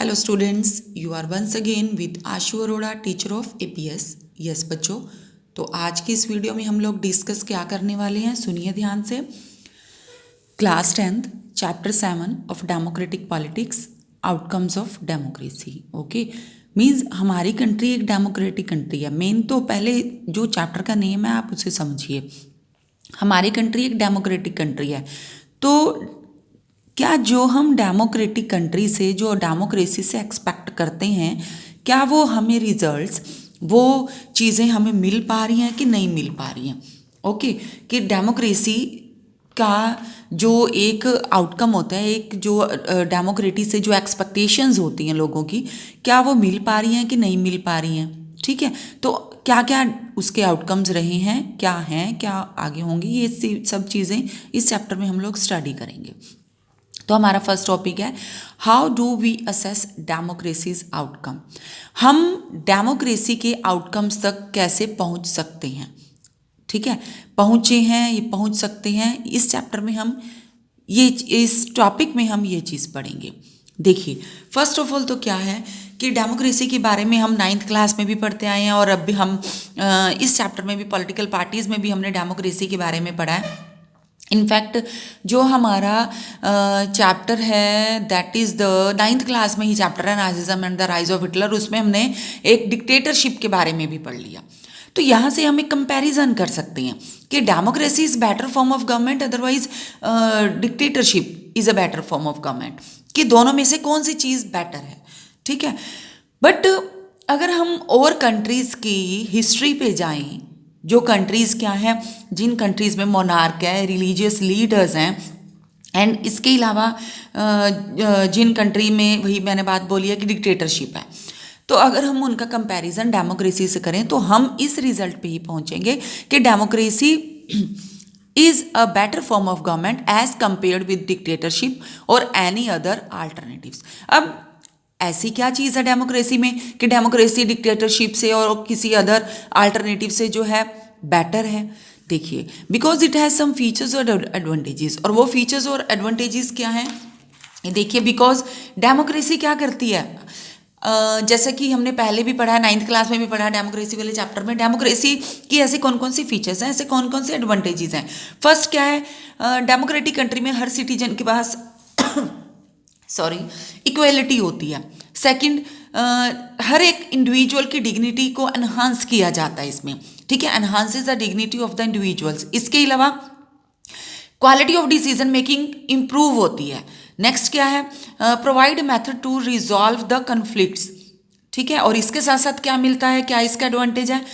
Hello students, you are once again with Ashu Arora, teacher of APS. Yes बच्चों, तो आज की इस वीडियो में हम लोग डिस्कस क्या करने वाले हैं, सुनिए ध्यान से। Class 10th chapter 7 of democratic politics, outcomes of democracy. Okay, means हमारी कंट्री एक डेमोक्रेटिक कंट्री है। मेन तो पहले जो चैप्टर का नेम है आप उसे समझिए। हमारी कंट्री एक डेमोक्रेटिक कंट्री है, तो क्या जो हम डेमोक्रेटिक कंट्री से, जो डेमोक्रेसी से एक्सपेक्ट करते हैं, क्या वो हमें रिजल्ट्स, वो चीज़ें हमें मिल पा रही हैं कि नहीं मिल पा रही हैं। ओके, कि डेमोक्रेसी का जो एक आउटकम होता है, एक जो डेमोक्रेसी से जो एक्सपेक्टेशंस होती हैं लोगों की, क्या वो मिल पा रही हैं कि नहीं मिल पा रही हैं। ठीक है, तो क्या क्या उसके आउटकम्स रहे हैं, क्या आगे होंगी, ये सब चीज़ें इस चैप्टर में हम लोग स्टडी करेंगे। तो हमारा फर्स्ट टॉपिक है, how do we assess democracies outcome. हम डेमोक्रेसी के आउटकम्स तक कैसे पहुंच सकते हैं। ठीक है, पहुंचे हैं, ये पहुंच सकते हैं। इस चैप्टर में हम इस टॉपिक में हम ये चीज़ पढ़ेंगे। देखिए, फर्स्ट ऑफ ऑल तो क्या है कि डेमोक्रेसी के बारे में हम 9th क्लास में भी पढ़ते आए हैं, और अब भी हम इस चैप्टर में भी पॉलिटिकल पार्टीज़ में भी हमने डेमोक्रेसी के बारे में पढ़ा है। इनफैक्ट जो हमारा चैप्टर है, that is the 9th class में ही चैप्टर है, Nazism and the rise of Hitler. उसमें हमने एक डिक्टेटरशिप के बारे में भी पढ़ लिया। तो यहाँ से हम एक कंपैरिजन कर सकते हैं कि democracy is better form of government, otherwise dictatorship is a better form of government, कि दोनों में से कौन सी चीज़ बेटर है। ठीक है, बट अगर हम और कंट्रीज़ की हिस्ट्री पे जाएं, जो कंट्रीज़ क्या हैं, जिन कंट्रीज़ में मोनार्क है, रिलीजियस लीडर्स हैं, एंड इसके अलावा जिन कंट्री में, वही मैंने बात बोली है कि डिक्टेटरशिप है, तो अगर हम उनका कंपैरिजन डेमोक्रेसी से करें तो हम इस रिजल्ट पे ही पहुंचेंगे कि democracy is a better form of government as compared with dictatorship और एनी अदर आल्टरनेटिव्स। अब ऐसी क्या चीज़ है डेमोक्रेसी में कि डेमोक्रेसी डिक्टेटरशिप से और किसी अदर अल्टरनेटिव से जो है बेटर है। देखिए, because it has some features और एडवांटेजेस, और वो फीचर्स और एडवांटेजेस क्या हैं, ये देखिए। बिकॉज डेमोक्रेसी क्या करती है, जैसा कि हमने पहले भी पढ़ा है, 9th क्लास में भी पढ़ा है डेमोक्रेसी वाले चैप्टर में, डेमोक्रेसी की ऐसे कौन कौन सी फीचर्स हैं, ऐसे कौन कौन से एडवांटेजेस हैं। फर्स्ट क्या है, डेमोक्रेटिक कंट्री में हर सिटीजन के पास इक्वेलिटी होती है। सेकंड, हर एक इंडिविजुअल की डिग्निटी को एनहांस किया जाता है इसमें। ठीक है, enhances the dignity of the individuals. इसके अलावा quality of decision making improve होती है। नेक्स्ट क्या है, provide method to resolve the conflicts. ठीक है, और इसके साथ साथ क्या मिलता है, क्या इसका एडवांटेज है,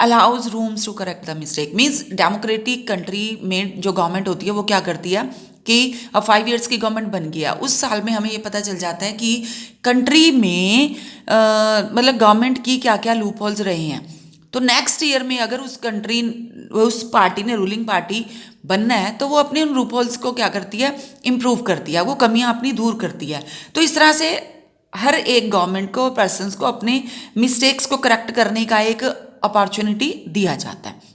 allows rooms to correct the mistake. Means democratic country में जो गवर्नमेंट होती है वो क्या करती है कि अब 5 years की गवर्नमेंट बन गया, उस साल में हमें ये पता चल जाता है कि कंट्री में मतलब गवर्नमेंट की क्या क्या लूप होल्स रहे हैं। तो नेक्स्ट ईयर में अगर उस पार्टी ने, रूलिंग पार्टी बनना है, तो वो अपने उन लूप होल्स को क्या करती है, इम्प्रूव करती है, वो कमियां अपनी दूर करती है। तो इस तरह से हर एक गवर्नमेंट को, पर्सन्स को अपने मिस्टेक्स को करेक्ट करने का एक अपॉर्चुनिटी दिया जाता है।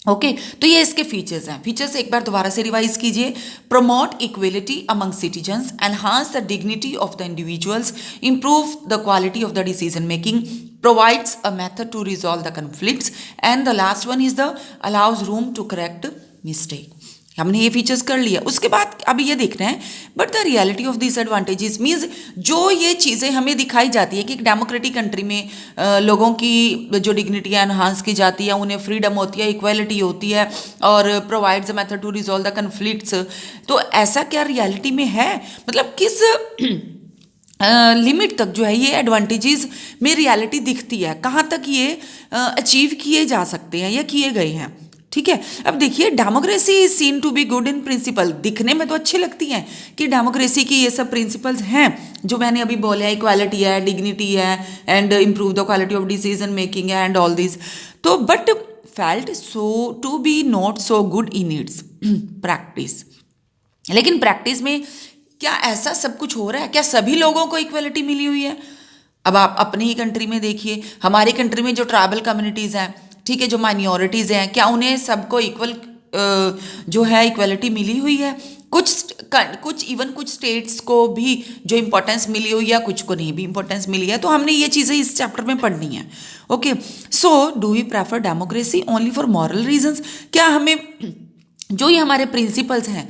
ओके, तो ये इसके फीचर्स हैं। फीचर्स एक बार दोबारा से रिवाइज कीजिए। Promote equality among citizens, enhance the dignity of the individuals, improve the quality of the decision making, provides a method to resolve the conflicts, and the last one is the allows room to correct mistake. हमने ये features कर लिया। उसके बाद अब ये देख रहे हैं, but the reality of this advantages means, जो ये चीज़ें हमें दिखाई जाती है कि एक डेमोक्रेटिक कंट्री में लोगों की जो डिग्निटी है एनहांस की जाती है, उन्हें फ्रीडम होती है, इक्वालिटी होती है, और provides a method to resolve the conflicts. तो ऐसा क्या रियलिटी में है, मतलब किस लिमिट तक जो है ये एडवांटेजेस में रियलिटी दिखती है, कहाँ तक ये अचीव किए जा सकते हैं या किए गए हैं। ठीक है, अब देखिए, democracy is seen to be good in principle. दिखने में तो अच्छी लगती हैं कि डेमोक्रेसी की ये सब प्रिंसिपल्स हैं जो मैंने अभी बोले, इक्वालिटी है, डिग्निटी है, and improve the quality of decision making है, एंड ऑल दिस। तो but felt so to be not so good in its practice. लेकिन प्रैक्टिस में क्या ऐसा सब कुछ हो रहा है, क्या सभी लोगों को इक्वलिटी मिली हुई है। अब आप अपनी ही कंट्री में देखिए, हमारी कंट्री में जो ट्राइबल कम्युनिटीज़ हैं, ठीक है, जो माइनॉरिटीज़ हैं, क्या उन्हें सबको इक्वल जो है इक्वलिटी मिली हुई है। कुछ कुछ स्टेट्स को भी जो इम्पोर्टेंस मिली हो या कुछ को नहीं भी इम्पोर्टेंस मिली है, तो हमने ये चीज़ें इस चैप्टर में पढ़नी है। Okay, so do we prefer democracy only for moral reasons? क्या हमें जो ये हमारे प्रिंसिपल्स हैं,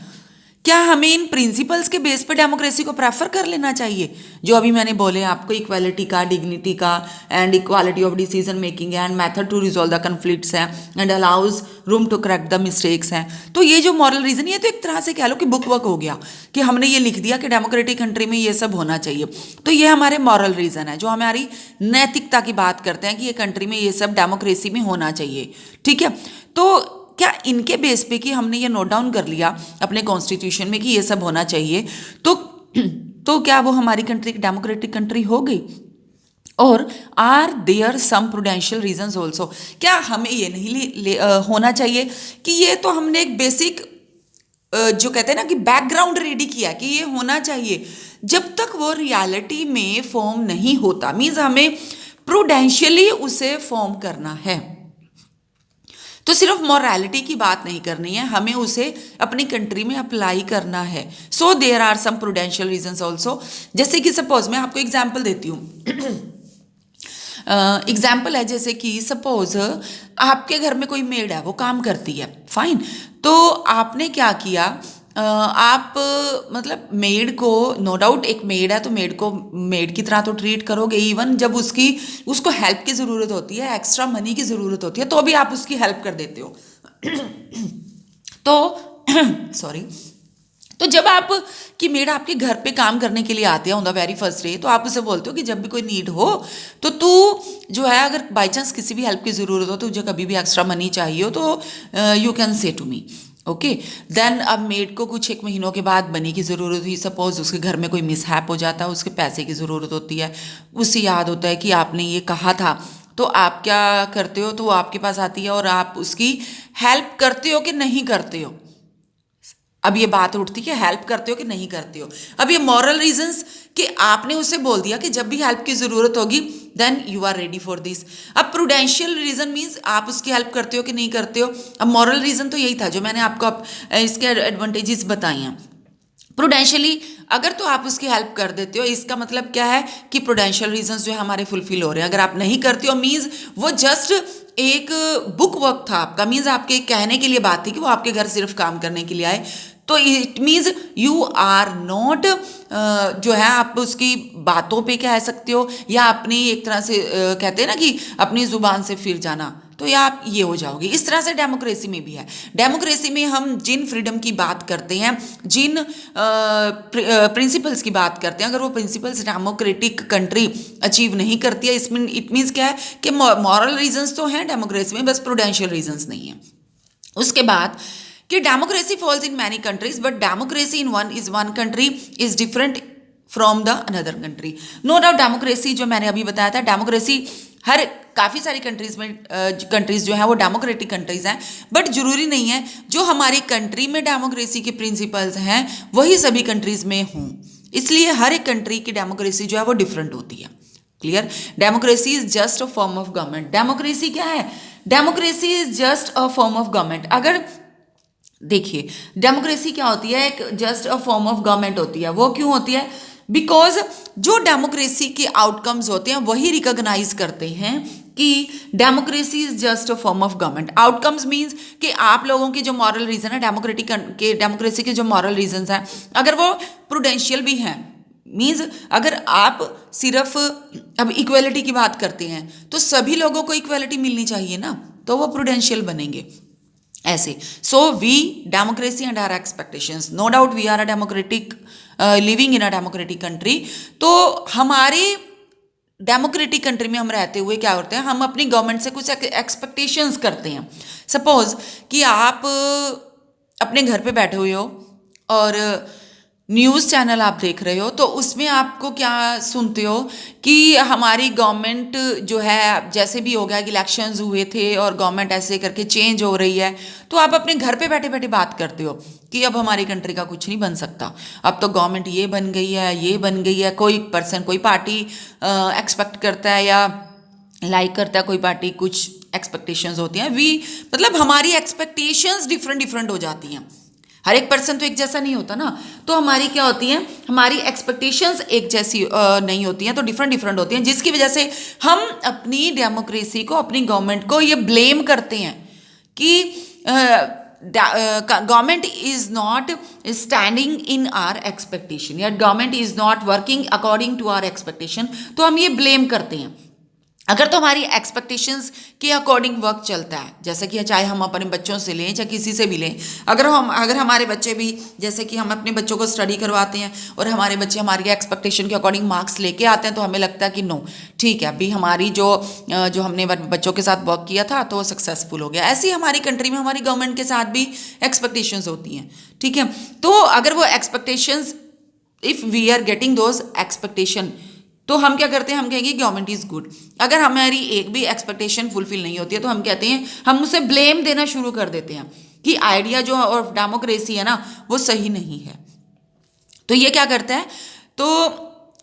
क्या हमें इन प्रिंसिपल्स के बेस पे डेमोक्रेसी को प्रेफर कर लेना चाहिए? जो अभी मैंने बोले आपको, इक्वालिटी का, डिग्निटी का, and equality of decision making and method to resolve the conflicts हैं, and allows room to correct the mistakes हैं। तो ये जो मॉरल रीजन, ये तो एक तरह से कह लो कि बुक वर्क हो गया कि हमने ये लिख दिया कि डेमोक्रेटिक कंट्री में ये सब होना चाहिए। तो ये हमारे मॉरल रीजन है जो हमारी नैतिकता की बात करते हैं कि ये कंट्री में ये सब डेमोक्रेसी में होना चाहिए। ठीक है, तो क्या इनके बेस पे कि हमने ये नोट डाउन कर लिया अपने कॉन्स्टिट्यूशन में कि ये सब होना चाहिए, तो क्या वो हमारी कंट्री एक डेमोक्रेटिक कंट्री हो गई? और are there some prudential reasons also? क्या हमें ये नहीं होना चाहिए कि ये तो हमने एक बेसिक जो कहते हैं ना कि बैकग्राउंड रेडी किया कि ये होना चाहिए, जब तक वो रियलिटी में फॉर्म नहीं होता, मीन्स हमें प्रूडेंशियली उसे फॉर्म करना है। तो सिर्फ मॉरलिटी की बात नहीं करनी है, हमें उसे अपनी कंट्री में अप्लाई करना है। So there are some prudential reasons also. जैसे कि सपोज मैं आपको एग्जाम्पल देती हूँ। एग्जाम्पल है जैसे कि सपोज आपके घर में कोई मेड है, वो काम करती है, फाइन। तो आपने क्या किया, आप मतलब मेड को, नो डाउट एक मेड है तो मेड को मेड की तरह तो ट्रीट करोगे, इवन जब उसको हेल्प की ज़रूरत होती है, एक्स्ट्रा मनी की ज़रूरत होती है, तो भी आप उसकी हेल्प कर देते हो। तो सॉरी, तो जब आप कि मेड आपके घर पे काम करने के लिए आते हैं on the very first day, तो आप उसे बोलते हो कि जब भी कोई नीड हो तो तू जो है, अगर बाई चांस किसी भी हेल्प की ज़रूरत हो, तो तुझे कभी भी एक्स्ट्रा मनी चाहिए हो तो you can say to me. Okay, then अब मेड को कुछ 1 महीनों के बाद मनी की ज़रूरत हुई, सपोज उसके घर में कोई मिसहैप हो जाता है, उसके पैसे की ज़रूरत होती है, उसे याद होता है कि आपने ये कहा था, तो आप क्या करते हो, तो वो आपके पास आती है और आप उसकी हेल्प करते हो कि नहीं करते हो? अब ये बात उठती है कि हेल्प करते हो कि नहीं करते हो। अब ये मॉरल रीजंस कि आपने उसे बोल दिया कि जब भी हेल्प की ज़रूरत होगी then you are ready for this. अब प्रूडेंशियल रीजन मीन्स आप उसकी हेल्प करते हो कि नहीं करते हो। अब मॉरल रीजन तो यही था जो मैंने आपको इसके एडवांटेजेस बताई हैं। प्रूडेंशियली अगर तो आप उसकी हेल्प कर देते हो, इसका मतलब क्या है कि प्रूडेंशियल रीजंस जो है हमारे फुलफिल हो रहे हैं। अगर आप नहीं करते हो मीन्स वो जस्ट एक बुक वर्क था आपका, मीन्स आपके कहने के लिए बात थी कि वो आपके घर सिर्फ काम करने के लिए आए, तो it means you are not जो है आप उसकी बातों पे कह सकते हो या अपनी एक तरह से कहते हैं ना कि अपनी जुबान से फिर जाना, तो या आप ये हो जाओगे। इस तरह से डेमोक्रेसी में भी है। डेमोक्रेसी में हम जिन फ्रीडम की बात करते हैं, जिन प्रिंसिपल्स की बात करते हैं, अगर वो प्रिंसिपल्स डेमोक्रेटिक कंट्री अचीव नहीं करती है, इसमें इट मीन्स क्या है कि मॉरल रीजंस तो हैं डेमोक्रेसी में, बस प्रूडेंशियल रीजंस नहीं है। उसके बाद कि democracy falls in many countries but democracy in one country is different from the another country. No doubt democracy जो मैंने अभी बताया था, डेमोक्रेसी हर काफ़ी सारी कंट्रीज़ जो हैं वो डेमोक्रेटिक कंट्रीज़ हैं, बट जरूरी नहीं है जो हमारी कंट्री में डेमोक्रेसी के प्रिंसिपल्स हैं वही सभी कंट्रीज़ में हों। इसलिए हर एक कंट्री की डेमोक्रेसी जो है वो डिफरेंट होती है। Clear? Democracy is just a form of government. Democracy क्या है? Democracy is just a form of government. अगर देखिए डेमोक्रेसी क्या होती है, एक just a form of government होती है। वो क्यों होती है? बिकॉज जो डेमोक्रेसी के आउटकम्स होते हैं वही रिकॉग्नाइज करते हैं कि democracy is just a form of government. Outcomes means कि आप लोगों के जो मॉरल रीजन है डेमोक्रेसी के जो मॉरल रीजंस हैं, अगर वो प्रूडेंशियल भी हैं, मीन्स अगर आप सिर्फ अब इक्वेलिटी की बात करते हैं तो सभी लोगों को इक्वेलिटी मिलनी चाहिए ना, तो वो प्रूडेंशियल बनेंगे ऐसे। So we democracy and our expectations, no doubt we are a democratic living in a democratic country. तो हमारे डेमोक्रेटिक कंट्री में हम रहते हुए क्या करते हैं, हम अपनी गवर्नमेंट से कुछ एक्सपेक्टेशंस करते हैं। सपोज कि आप अपने घर पे बैठे हुए हो और न्यूज़ चैनल आप देख रहे हो, तो उसमें आपको क्या सुनते हो कि हमारी गवर्नमेंट जो है, जैसे भी हो गया कि इलेक्शंस हुए थे और गवर्नमेंट ऐसे करके चेंज हो रही है, तो आप अपने घर पे बैठे बैठे बात करते हो कि अब हमारी कंट्री का कुछ नहीं बन सकता, अब तो गवर्नमेंट ये बन गई है, ये बन गई है। कोई पर्सन, कोई पार्टी एक्सपेक्ट करता है या लाइक करता है कोई पार्टी, कुछ एक्सपेक्टेशंस होती हैं। मतलब हमारी एक्सपेक्टेशंस डिफरेंट हो जाती हैं। हर एक पर्सन तो एक जैसा नहीं होता ना। तो हमारी क्या होती है, हमारी एक्सपेक्टेशंस एक जैसी नहीं होती हैं, तो डिफरेंट डिफरेंट होती हैं, जिसकी वजह से हम अपनी डेमोक्रेसी को, अपनी गवर्नमेंट को ये ब्लेम करते हैं कि government is not standing in our expectation या government is not working according to our expectation. तो हम ये ब्लेम करते हैं। अगर तो हमारी एक्सपेक्टेशंस के अकॉर्डिंग वर्क चलता है, जैसे कि चाहे हम अपने बच्चों से लें चाहे किसी से भी लें, अगर हमारे बच्चे भी, जैसे कि हम अपने बच्चों को स्टडी करवाते हैं और हमारे बच्चे हमारी एक्सपेक्टेशन के अकॉर्डिंग मार्क्स लेके आते हैं, तो हमें लगता है कि नो ठीक है, अभी हमारी जो हमने बच्चों के साथ वर्क किया था तो वो सक्सेसफुल हो गया। ऐसी हमारी कंट्री में हमारी गवर्नमेंट के साथ भी एक्सपेक्टेशंस होती हैं, ठीक है। तो अगर वो expectations, if we are getting those expectation, तो हम क्या करते हैं, हम कहेंगे गवर्नमेंट इज़ गुड। अगर हमारी एक भी एक्सपेक्टेशन फुलफिल नहीं होती है तो हम कहते हैं, हम उसे ब्लेम देना शुरू कर देते हैं कि आइडिया जो और डेमोक्रेसी है ना वो सही नहीं है। तो ये क्या करता है, तो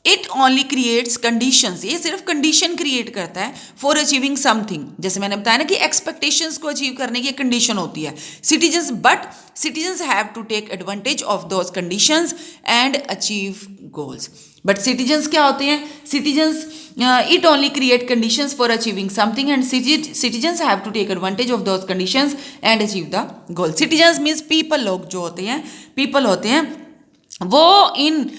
इट ओनली क्रिएट्स कंडीशंस, ये सिर्फ कंडीशन क्रिएट करता है फॉर अचीविंग समथिंग। जैसे मैंने बताया ना कि एक्सपेक्टेशंस को अचीव करने की एक कंडीशन होती है citizens, but citizens have to take advantage of those conditions and achieve goals. But citizens क्या होते हैं, citizens it only create conditions for achieving something and citizens have to take advantage of those conditions and achieve the goal. Citizens means people, लोग जो होते हैं, people होते हैं, वो इन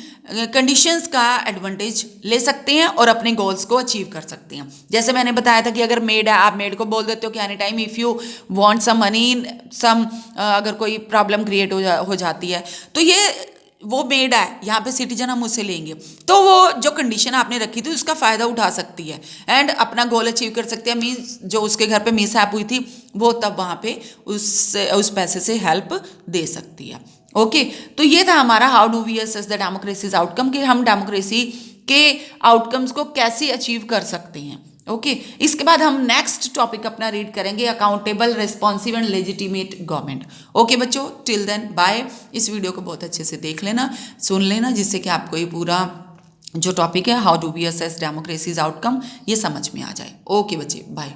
कंडीशंस का एडवांटेज ले सकते हैं और अपने गोल्स को अचीव कर सकते हैं। जैसे मैंने बताया था कि अगर मेड है, आप मेड को बोल देते हो कि any time if you want some money some, अगर कोई प्रॉब्लम क्रिएट हो जाती है, तो ये वो मेड है, यहाँ पे सिटीजन हम उससे लेंगे, तो वो जो कंडीशन आपने रखी थी उसका फ़ायदा उठा सकती है एंड अपना गोल अचीव कर सकती है। मीन्स जो उसके घर पे मिसहैप हुई थी वो तब वहाँ पे उस पैसे से हेल्प दे सकती है। ओके, तो ये था हमारा how do we assess the democracy's outcome, कि हम डेमोक्रेसी के आउटकम्स को कैसे अचीव कर सकते हैं। ओके, इसके बाद हम नेक्स्ट टॉपिक अपना रीड करेंगे, accountable, responsive and legitimate government. Okay बच्चों, टिल देन बाय। इस वीडियो को बहुत अच्छे से देख लेना, सुन लेना, जिससे कि आपको ये पूरा जो टॉपिक है how do we assess democracies outcome ये समझ में आ जाए। ओके बच्चे, बाय।